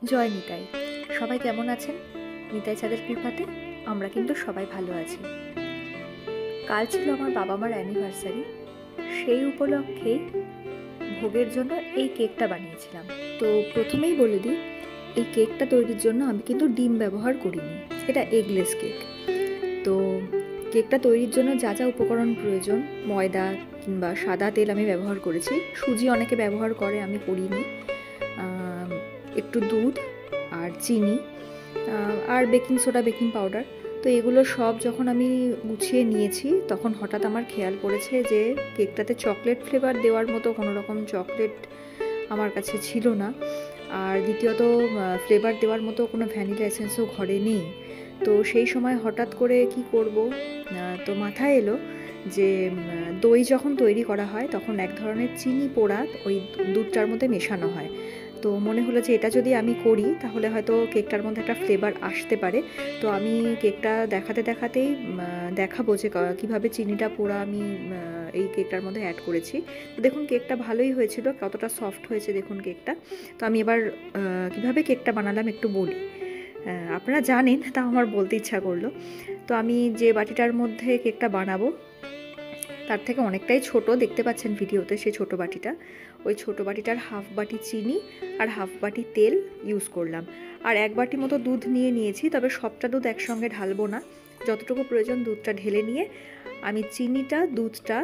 জয় নিতাই। সবাই কেমন আছেন? নিতাই চাঁদের কৃপাতে আমরা কিন্তু সবাই ভালো আছি। কাল ছিল আমার বাবা মার অ্যানিভার্সারি। সেই উপলক্ষেই ভোগের জন্য এই কেকটা বানিয়েছিলাম। তো প্রথমেই বলে দিই, এই কেকটা তৈরির জন্য আমি কিন্তু ডিম ব্যবহার করিনি। এটা এগলেস কেক। তো কেকটা তৈরির জন্য যা যা উপকরণ প্রয়োজন, ময়দা কিংবা সাদা তেল আমি ব্যবহার করেছি। সুজি অনেকে ব্যবহার করে, আমি করিনি। একটু দুধ আর চিনি আর বেকিং সোডা, বেকিং পাউডার। তো এগুলো সব যখন আমি গুছিয়ে নিয়েছি, তখন হঠাৎ আমার খেয়াল পড়েছে যে কেকটাতে চকলেট ফ্লেভার দেওয়ার মতো কোনো রকম চকলেট আমার কাছে ছিল না। আর দ্বিতীয়ত ফ্লেভার দেওয়ার মতো কোনো ভ্যানিলা এসেন্সও ঘরে নেই। তো সেই সময় হঠাৎ করে কি করব, তো মাথায় এলো যে দই যখন তৈরি করা হয় তখন এক ধরনের চিনি পোড়া ওই দুধটার মধ্যে মেশানো হয়। তো মনে হলো যে এটা যদি আমি করি তাহলে হয়তো কেকটার মধ্যে একটা ফ্লেভার আসতে পারে। তো আমি কেকটা দেখাতেই দেখাবো যে কীভাবে চিনিটা পোড়া আমি এই কেকটার মধ্যে অ্যাড করেছি। তো দেখুন কেকটা ভালোই হয়েছিল, কতটা সফট হয়েছে দেখুন কেকটা। তো আমি এবার কীভাবে কেকটা বানালাম একটু বলি। আপনারা জানেন, তা আমার বলতে ইচ্ছা করলো। তো আমি যে বাটিটার মধ্যে কেকটা বানাবো তার থেকে অনেকটাই ছোট, দেখতে পাচ্ছেন ভিডিওতে সেই ছোট বাটিটা। ওই ছোট বাটিটার হাফ বাটি চিনি আর হাফ বাটি তেল ইউজ করলাম। আর এক বাটি মতো দুধ নিয়েছি, তবে সবটা দুধ একসঙ্গে ঢালবো না। যতটুকু প্রয়োজন দুধটা ঢেলে নিয়ে আমি চিনিটা, দুধটা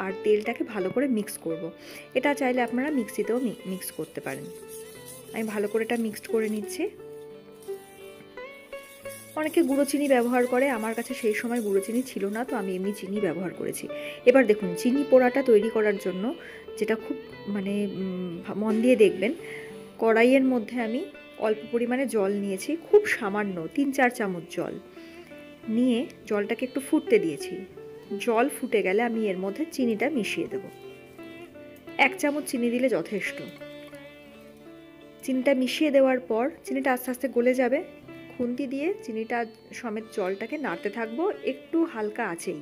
আর তেলটাকে ভালো করে মিক্স করব। এটা চাইলে আপনারা মিক্সিতেও মিক্স করতে পারেন। আমি ভালো করে এটা মিক্সড করে নিচ্ছি। অনেকে গুঁড়ো চিনি ব্যবহার করে, আমার কাছে সেই সময় গুঁড়ো চিনি ছিল না, তো আমি এমনি চিনি ব্যবহার করেছি। এবার দেখুন চিনি পোড়াটা তৈরি করার জন্য যেটা খুব মন দিয়ে দেখবেন, কড়াইয়ের মধ্যে আমি অল্প পরিমাণে জল নিয়েছি, খুব সামান্য 3-4 চামচ জল নিয়ে জলটাকে একটু ফুটতে দিয়েছি। জল ফুটে গেলে আমি এর মধ্যে চিনিটা মিশিয়ে দেব। 1 চামচ চিনি দিলে যথেষ্ট। চিনিটা মিশিয়ে দেওয়ার পর চিনিটা আস্তে আস্তে গলে যাবে। খুন্তি দিয়ে চিনিটা সমেত জলটাকে নাড়তে থাকবো একটু হালকা আঁচেই।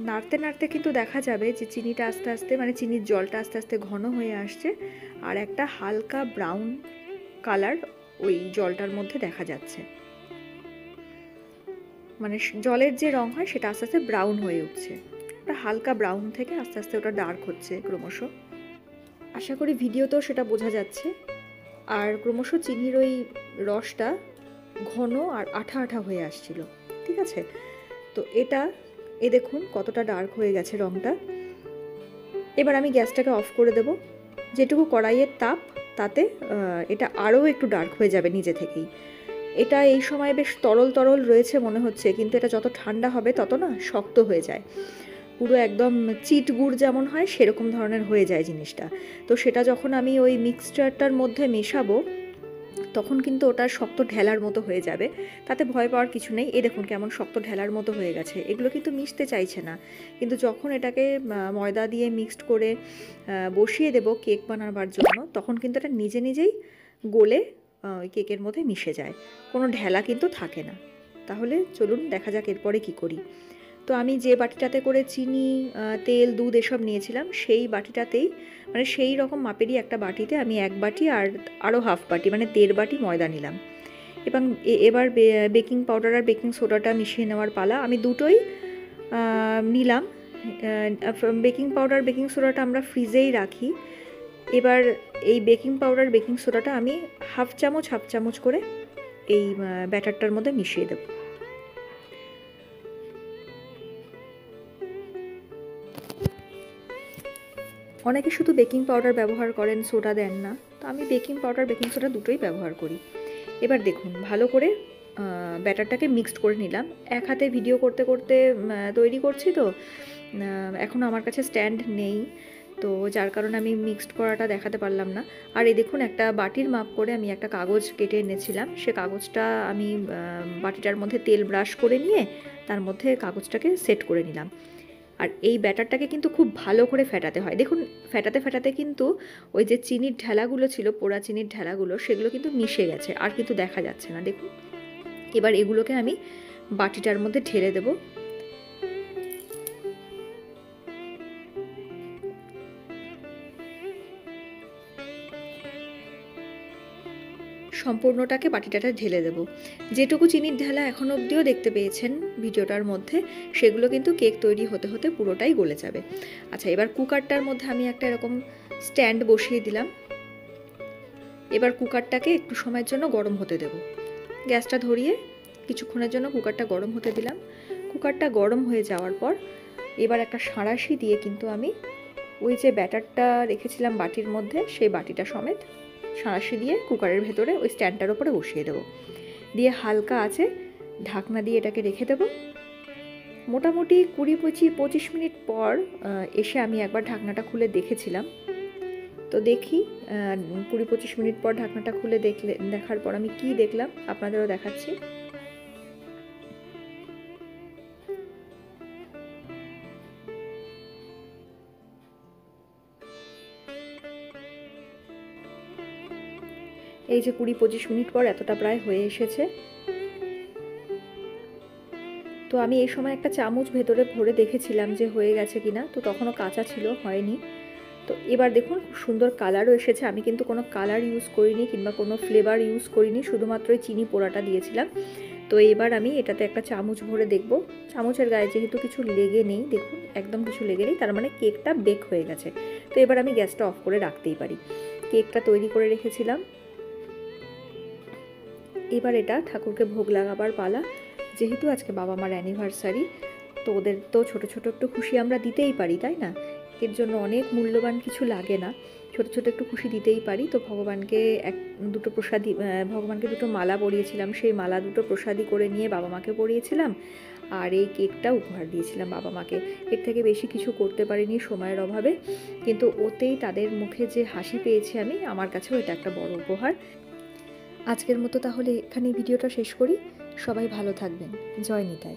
নাড়তে নাড়তে কিন্তু দেখা যাবে যে চিনিটা আস্তে আস্তে চিনির জলটা আস্তে আস্তে ঘন হয়ে আসছে, আর একটা হালকা ব্রাউন কালার ওই জলটার মধ্যে দেখা যাচ্ছে। জলের যে রং হয় সেটা আস্তে আস্তে ব্রাউন হয়ে উঠছে। ওটা হালকা ব্রাউন থেকে আস্তে আস্তে ওটা ডার্ক হচ্ছে ক্রমশ। আশা করি ভিডিওতেও সেটা বোঝা যাচ্ছে। আর ক্রমশ চিনির ওই রসটা ঘন আর আঠা আঠা হয়ে আসছিল। ঠিক আছে, তো দেখুন কতটা ডার্ক হয়ে গেছে রংটা। এবার আমি গ্যাসটাকে অফ করে দেব। যেটুকু কড়াইয়ের তাপ, তাতে এটা আরও একটু ডার্ক হয়ে যাবে নিজে থেকেই। এটা এই সময় বেশ তরল তরল রয়েছে মনে হচ্ছে, কিন্তু এটা যত ঠান্ডা হবে তত না শক্ত হয়ে যায়, পুরো একদম চিট গুড় যেমন হয় সেরকম ধরনের হয়ে যায় জিনিসটা। তো সেটা যখন আমি ওই মিক্সচারটার মধ্যে মেশাবো তখন কিন্তু ওটা শক্ত ঢেলার মতো হয়ে যাবে। তাতে ভয় পাওয়ার কিছু নেই। দেখুন কেমন শক্ত ঢেলার মতো হয়ে গেছে। এগুলো কিন্তু মিশতে চাইছে না, কিন্তু যখন এটাকে ময়দা দিয়ে মিক্সড করে বসিয়ে দেব কেক বানাবার জন্য, তখন কিন্তু এটা নিজে নিজেই গলে ওই কেকের মধ্যে মিশে যায়, কোনো ঢেলা কিন্তু থাকে না। তাহলে চলুন দেখা যাক এরপরে কি করি। তো আমি যে বাটিটাতে করে চিনি, তেল, দুধ এসব নিয়েছিলাম সেই বাটিটাতেই সেই রকম মাপেরই একটা বাটিতে আমি 1 বাটি আর আরও হাফ বাটি 1.5 বাটি ময়দা নিলাম। এবং এবার বেকিং পাউডার আর বেকিং সোডাটা মিশিয়ে নেওয়ার পালা। আমি দুটোই নিলাম। বেকিং পাউডার, বেকিং সোডাটা আমরা ফ্রিজেই রাখি। এবার এই বেকিং পাউডার, বেকিং সোডাটা আমি হাফ চামচ করে এই ব্যাটারটার মধ্যে মিশিয়ে দেব। অনেকে শুধু বেকিং পাউডার ব্যবহার করেন, সোডা দেন না। তো আমি বেকিং পাউডার, বেকিং সোডা দুটোই ব্যবহার করি। এবার দেখুন ভালো করে ব্যাটারটাকে মিক্সড করে নিলাম। এক হাতে ভিডিও করতে করতে তৈরি করছি, তো এখন আমার কাছে স্ট্যান্ড নেই, তো যার কারণে আমি মিক্সড করাটা দেখাতে পারলাম না। আর এই দেখুন একটা বাটির মাপ করে আমি একটা কাগজ কেটে এনেছিলাম। সে কাগজটা আমি বাটিটার মধ্যে তেল ব্রাশ করে নিয়ে তার মধ্যে কাগজটাকে সেট করে নিলাম। আর এই ব্যাটারটাকে কিন্তু খুব ভালো করে ফেটাতে হয়। দেখুন ফেটাতে ফেটাতে কিন্তু ওই যে চিনির ঢেলাগুলো ছিল, পোড়া চিনির ঢেলাগুলো, সেগুলো কিন্তু মিশে গেছে, আর কিন্তু দেখা যাচ্ছে না। দেখুন এবার এগুলোকে আমি বাটিটার মধ্যে ঢেলে দেব। সম্পূর্ণটাকে বাটিটাতে ঢেলে দেব। যেটুকু চিনির ঢেলা এখন অবধিও দেখতে পেয়েছেন ভিডিওটার মধ্যে, সেগুলো কিন্তু কেক তৈরি হতে হতে পুরোটাই গলে যাবে। আচ্ছা, এবার কুকারটার মধ্যে আমি একটা এরকম স্ট্যান্ড বসিয়ে দিলাম। এবার কুকারটাকে একটু সময়ের জন্য গরম হতে দেব। গ্যাসটা ধরিয়ে কিছুক্ষণের জন্য কুকারটা গরম হতে দিলাম। কুকারটা গরম হয়ে যাওয়ার পর এবার একটা সাঁড়াশি দিয়ে কিন্তু আমি ওই যে ব্যাটারটা রেখেছিলাম বাটির মধ্যে, সেই বাটিটা সমেত সাঁড়াশি দিয়ে কুকারের ভেতরে ওই স্ট্যান্ডটার ওপরে বসিয়ে দেবো। দিয়ে হালকা আছে ঢাকনা দিয়ে এটাকে রেখে দেবো। মোটামুটি 20-25 মিনিট পর এসে আমি একবার ঢাকনাটা খুলে দেখেছিলাম। তো দেখি 20-25 মিনিট পর ঢাকনাটা খুলে দেখার পর আমি কি দেখলাম আপনাদেরও দেখাচ্ছি। এই যে 20-25 মিনিট পর এতটা প্রায় হয়ে এসেছে। তো আমি এই সময় একটা চামচ ভেতরে ভরে দেখেছিলাম যে হয়ে গেছে কিনা, তো তখনও কাঁচা ছিল, হয়নি। তো এবার দেখুন খুব সুন্দর কালারও এসেছে। আমি কিন্তু কোনো কালার ইউজ করিনি কিংবা কোনো ফ্লেভার ইউজ করিনি, শুধুমাত্র চিনি পোড়াটা দিয়েছিলাম। তো এবার আমি এটাতে একটা চামচ ভরে দেখব। চামচের গায়ে যেহেতু কিছু লেগে নেই, দেখুন একদম কিছু লেগে নেই, তার মানে কেকটা বেক হয়ে গেছে। তো এবার আমি গ্যাসটা অফ করে রাখতেই পারি। কেকটা তৈরি করে রেখেছিলাম। এবার এটা ঠাকুরকে ভোগ লাগাবার পালা। যেহেতু আজকে বাবা মার অ্যানিভার্সারি, তো ওদের তো ছোট ছোট একটু খুশি আমরা দিতেই পারি, তাই না? এর জন্য অনেক মূল্যবান কিছু লাগে না, ছোট ছোট একটু খুশি দিতেই পারি। তো ভগবানকে দুটো প্রসাদী, ভগবানকে দুটো মালা পরিয়েছিলাম, সেই মালা দুটো প্রসাদী করে নিয়ে বাবা মাকে পরিয়েছিলাম, আর এই কেকটা উপহার দিয়েছিলাম বাবা মাকে। এর থেকে বেশি কিছু করতে পারিনি সময়ের অভাবে, কিন্তু ওতেই তাদের মুখে যে হাসি পেয়েছি আমি, আমার কাছেও এটা একটা বড় উপহার। আজকের মতো তাহলে এখানেই ভিডিওটা শেষ করি। সবাই ভালো থাকবেন। জয় নিতাই।